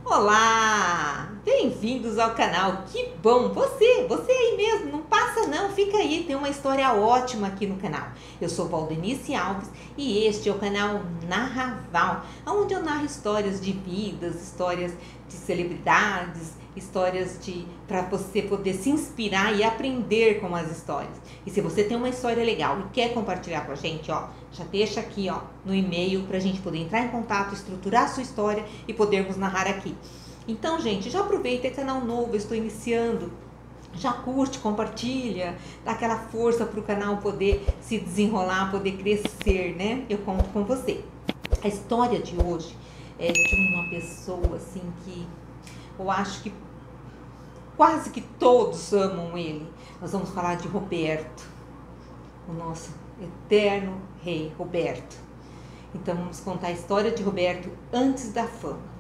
Olá! Bem-vindos ao canal. Que bom! Você aí mesmo, não passa não, fica aí, tem uma história ótima aqui no canal. Eu sou Valdenice Alves e este é o canal Narraval, onde eu narro histórias de vidas, histórias de celebridades, histórias para você poder se inspirar e aprender com as histórias. E se você tem uma história legal e quer compartilhar com a gente, já deixa aqui no e-mail para a gente poder entrar em contato, estruturar a sua história e podermos narrar aqui. Então, gente, já aproveita, é canal novo, eu estou iniciando. Já curte, compartilha, dá aquela força para o canal poder se desenrolar, poder crescer, né? Eu conto com você. A história de hoje é de uma pessoa assim que eu acho que quase que todos amam ele. Nós vamos falar de Roberto, o nosso eterno rei Roberto. Então vamos contar a história de Roberto antes da fama.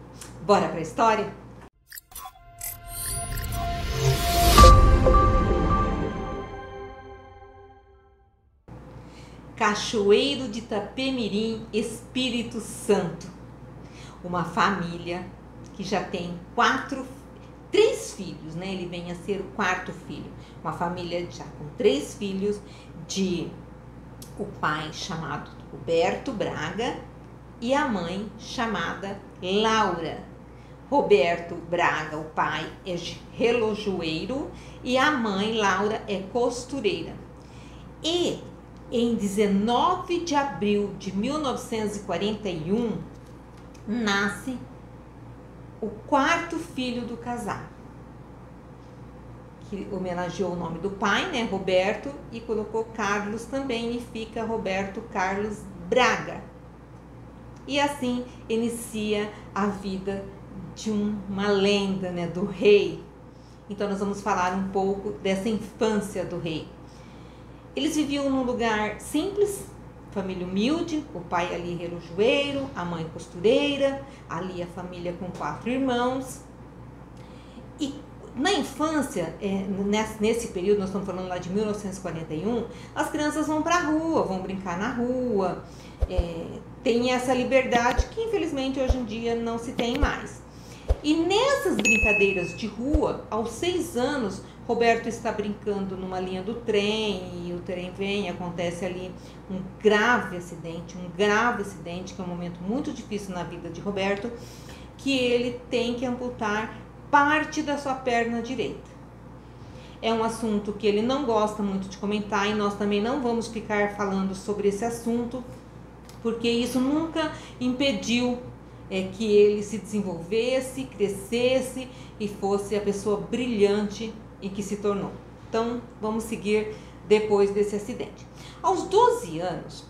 Bora para a história? Cachoeiro de Itapemirim, Espírito Santo. Uma família que já tem três filhos, né? Ele vem a ser o quarto filho. Uma família já com 3 filhos, de o pai chamado Roberto Braga e a mãe chamada Laura. Roberto Braga, o pai, é relojoeiro e a mãe, Laura, é costureira. E em 19 de abril de 1941, nasce o quarto filho do casal, que homenageou o nome do pai, né, Roberto, e colocou Carlos também, e fica Roberto Carlos Braga. E assim inicia a vida de uma lenda, né, do rei. Então nós vamos falar um pouco dessa infância do rei. Eles viviam num lugar simples, família humilde, o pai ali relojoeiro, a mãe costureira, ali a família com 4 irmãos. E na infância, nesse período, nós estamos falando lá de 1941, as crianças vão para a rua, vão brincar na rua, tem essa liberdade que infelizmente hoje em dia não se tem mais. E nessas brincadeiras de rua, aos 6 anos, Roberto está brincando numa linha do trem e o trem vem, acontece ali um grave acidente, que é um momento muito difícil na vida de Roberto, que ele tem que amputar parte da sua perna direita. É um assunto que ele não gosta muito de comentar e nós também não vamos ficar falando sobre esse assunto, porque isso nunca impediu que ele se desenvolvesse, crescesse e fosse a pessoa brilhante e que se tornou. Então, vamos seguir depois desse acidente. Aos 12 anos,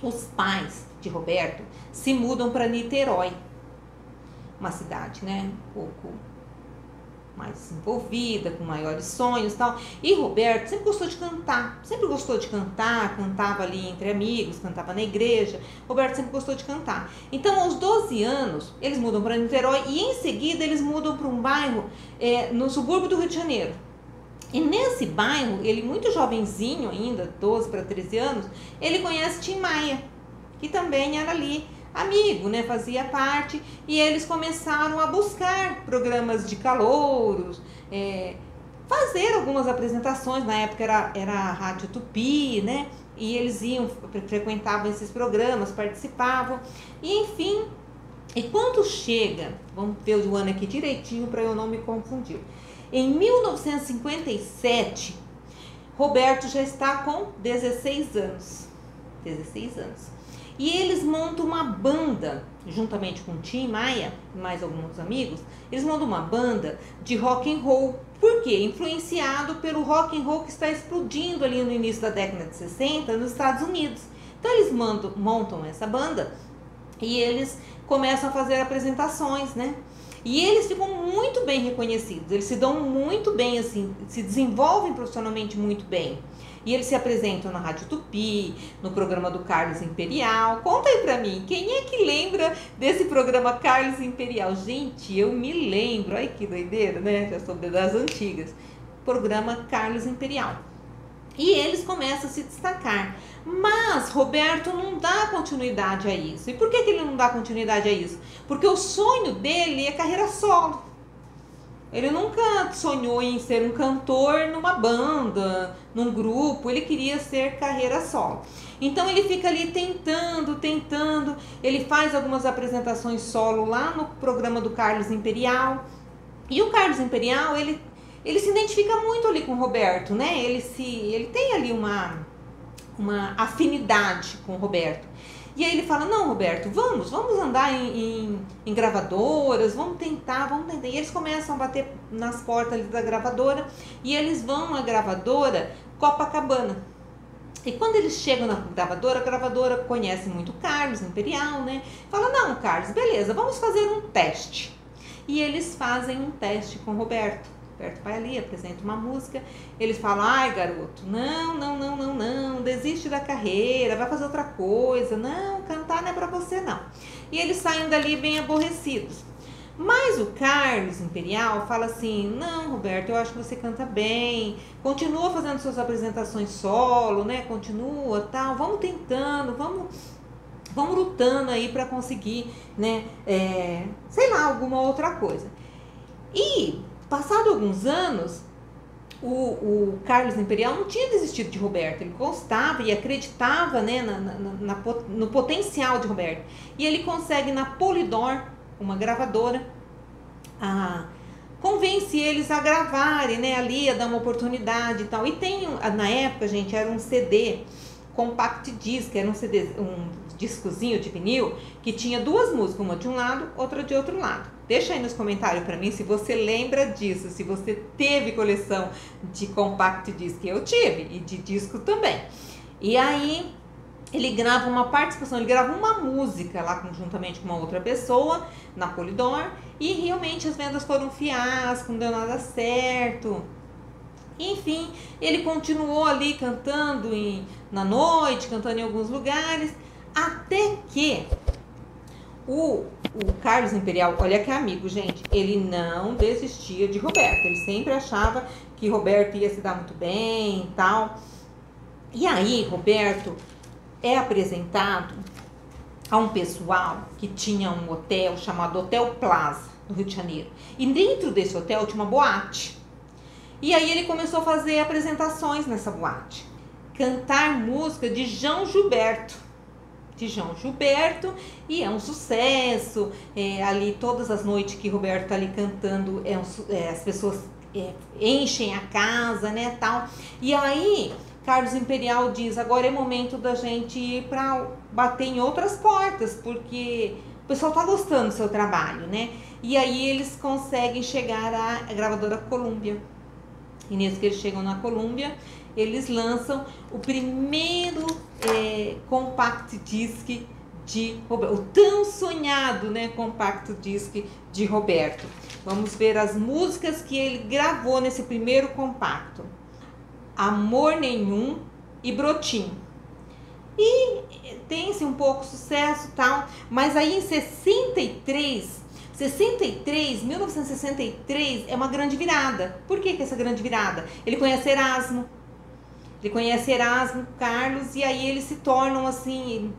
os pais de Roberto se mudam para Niterói, uma cidade, né, um pouco mais envolvida, com maiores sonhos e tal. E Roberto sempre gostou de cantar, cantava ali entre amigos, cantava na igreja. Roberto sempre gostou de cantar. Então, aos 12 anos, eles mudam para Niterói e em seguida eles mudam para um bairro no subúrbio do Rio de Janeiro. E nesse bairro, ele muito jovenzinho ainda, 12 para 13 anos, ele conhece Tim Maia, que também era ali amigo, né, fazia parte, e eles começaram a buscar programas de calouros, fazer algumas apresentações. Na época era a Rádio Tupi, né, e eles frequentavam esses programas, participavam, e enfim, e quando chega, vamos ver o ano aqui direitinho para eu não me confundir, em 1957, Roberto já está com 16 anos. 16 anos. E eles montam uma banda, juntamente com Tim Maia e mais alguns amigos, eles montam uma banda de rock and roll. Por quê? Influenciado pelo rock and roll que está explodindo ali no início da década de 60 nos Estados Unidos. Então eles montam essa banda e eles começam a fazer apresentações, né? E eles ficam muito bem reconhecidos, eles se dão muito bem, assim, se desenvolvem profissionalmente muito bem. E eles se apresentam na Rádio Tupi, no programa do Carlos Imperial. Conta aí pra mim, quem é que lembra desse programa Carlos Imperial? Gente, eu me lembro, olha que doideira, né? Já sou das antigas. Programa Carlos Imperial. E eles começam a se destacar. Mas Roberto não dá continuidade a isso. E por que ele não dá continuidade a isso? Porque o sonho dele é carreira solo. Ele nunca sonhou em ser um cantor numa banda, num grupo. Ele queria ser carreira solo. Então ele fica ali tentando. Ele faz algumas apresentações solo lá no programa do Carlos Imperial. E o Carlos Imperial, ele se identifica muito ali com o Roberto, né? Ele tem ali uma afinidade com o Roberto. E aí ele fala, não, Roberto, vamos andar em gravadoras, vamos tentar. E eles começam a bater nas portas ali da gravadora, e eles vão à gravadora Copacabana. E quando eles chegam na gravadora, a gravadora conhece muito o Carlos Imperial, né? Fala, não, Carlos, beleza, vamos fazer um teste. E eles fazem um teste com o Roberto. Roberto vai ali, apresenta uma música, eles falam, ai garoto, não, desiste da carreira, vai fazer outra coisa, não, cantar não é pra você não. E eles saem dali bem aborrecidos. Mas o Carlos Imperial fala assim, não, Roberto, eu acho que você canta bem, continua fazendo suas apresentações solo, né, continua, tal, vamos tentando, vamos lutando aí pra conseguir, né, sei lá, alguma outra coisa. E passado alguns anos, o Carlos Imperial não tinha desistido de Roberto, ele gostava e acreditava, né, no potencial de Roberto. E ele consegue na Polydor, uma gravadora, convence eles a gravarem, né, ali, a dar uma oportunidade e tal. E tem, na época, gente, era um CD, compact disc, era um discozinho de vinil, que tinha duas músicas, uma de um lado, outra de outro lado. Deixa aí nos comentários para mim se você lembra disso, se você teve coleção de compact disc. Eu tive, e de disco também. E aí ele grava uma participação, ele grava uma música lá conjuntamente com uma outra pessoa na Polydor, e realmente as vendas foram um fiasco, não deu nada certo. Enfim, ele continuou ali cantando na noite, cantando em alguns lugares, até que o Carlos Imperial, olha que amigo, gente, ele não desistia de Roberto, ele sempre achava que Roberto ia se dar muito bem e tal. E aí, Roberto é apresentado a um pessoal que tinha um hotel chamado Hotel Plaza, no Rio de Janeiro. E dentro desse hotel tinha uma boate. E aí ele começou a fazer apresentações nessa boate. Cantar música de João Gilberto. E é um sucesso. Ali todas as noites que Roberto tá ali cantando, as pessoas enchem a casa, né, tal. E aí Carlos Imperial diz, agora é momento da gente ir para bater em outras portas, porque o pessoal tá gostando do seu trabalho, né? E aí eles conseguem chegar à gravadora Columbia. E nisso que eles chegam na Columbia, eles lançam o primeiro compact disc de Roberto, o tão sonhado, né, compact disc de Roberto. Vamos ver as músicas que ele gravou nesse primeiro compacto. Amor Nenhum e Brotinho. E tem-se um pouco sucesso e tal, mas aí em 1963 é uma grande virada. Por que essa grande virada? Ele conhece Erasmo, Carlos, e aí eles se tornam assim,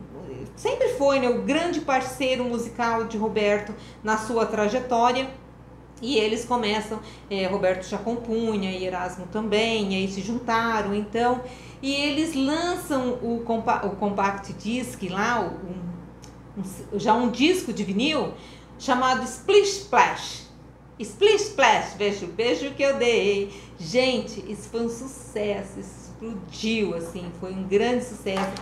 sempre foi, né, o grande parceiro musical de Roberto na sua trajetória. E eles começam, Roberto já compunha e Erasmo também, e aí se juntaram, então, e eles lançam o compact disc lá, já um disco de vinil, chamado Splish Splash. Splish Splash, beijo que eu dei. Gente, isso foi um sucesso, isso explodiu, assim, foi um grande sucesso.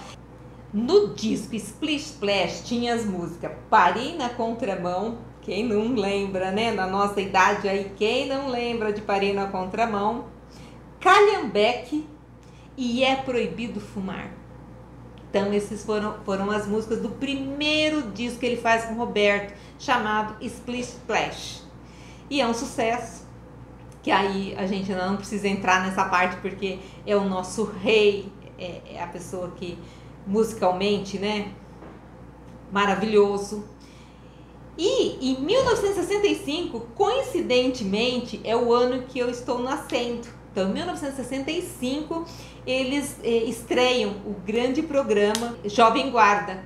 No disco Splish Splash tinha as músicas Parei na Contramão, quem não lembra, né, na nossa idade aí, quem não lembra de Parei na Contramão, Calhambeque e É Proibido Fumar. Então, esses foram as músicas do primeiro disco que ele faz com Roberto, chamado Splish Splash. E é um sucesso, que aí a gente não precisa entrar nessa parte, porque é o nosso rei, é a pessoa que musicalmente, né, maravilhoso. E em 1965, coincidentemente, é o ano que eu estou nascendo. Então, em 1965, eles estreiam o grande programa Jovem Guarda.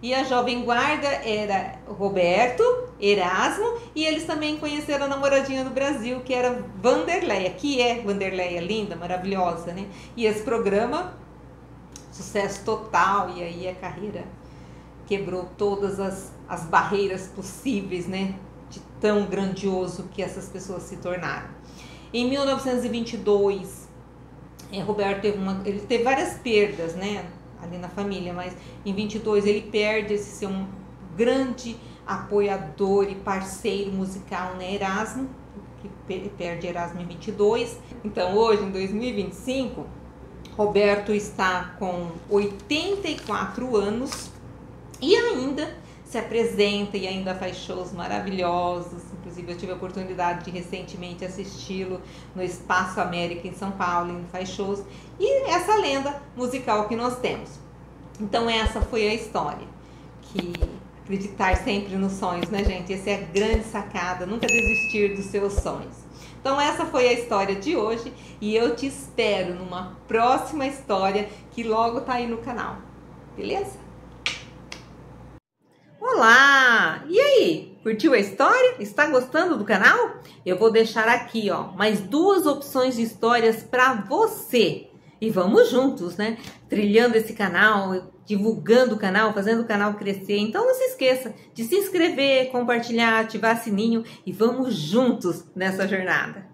E a Jovem Guarda era Roberto, Erasmo, e eles também conheceram a namoradinha do Brasil, que era Wanderleia, que é Wanderleia, linda, maravilhosa, né? E esse programa, sucesso total, e aí a carreira quebrou todas as barreiras possíveis, né? De tão grandioso que essas pessoas se tornaram. Em 1922, Roberto ele teve várias perdas, né, ali na família, mas em 22 ele perde esse seu grande apoiador e parceiro musical, né, Erasmo, que perde Erasmo em 22. Então hoje, em 2025, Roberto está com 84 anos e ainda se apresenta e ainda faz shows maravilhosos. Inclusive eu tive a oportunidade de recentemente assisti-lo no Espaço América em São Paulo, ele faz shows. E essa lenda musical que nós temos. Então essa foi a história. Que acreditar sempre nos sonhos, né, gente? Essa é a grande sacada, nunca desistir dos seus sonhos. Então essa foi a história de hoje e eu te espero numa próxima história que logo tá aí no canal. Beleza? Olá! E aí? Curtiu a história? Está gostando do canal? Eu vou deixar aqui, ó, mais 2 opções de histórias para você. E vamos juntos, né? Trilhando esse canal, divulgando o canal, fazendo o canal crescer. Então não se esqueça de se inscrever, compartilhar, ativar sininho e vamos juntos nessa jornada.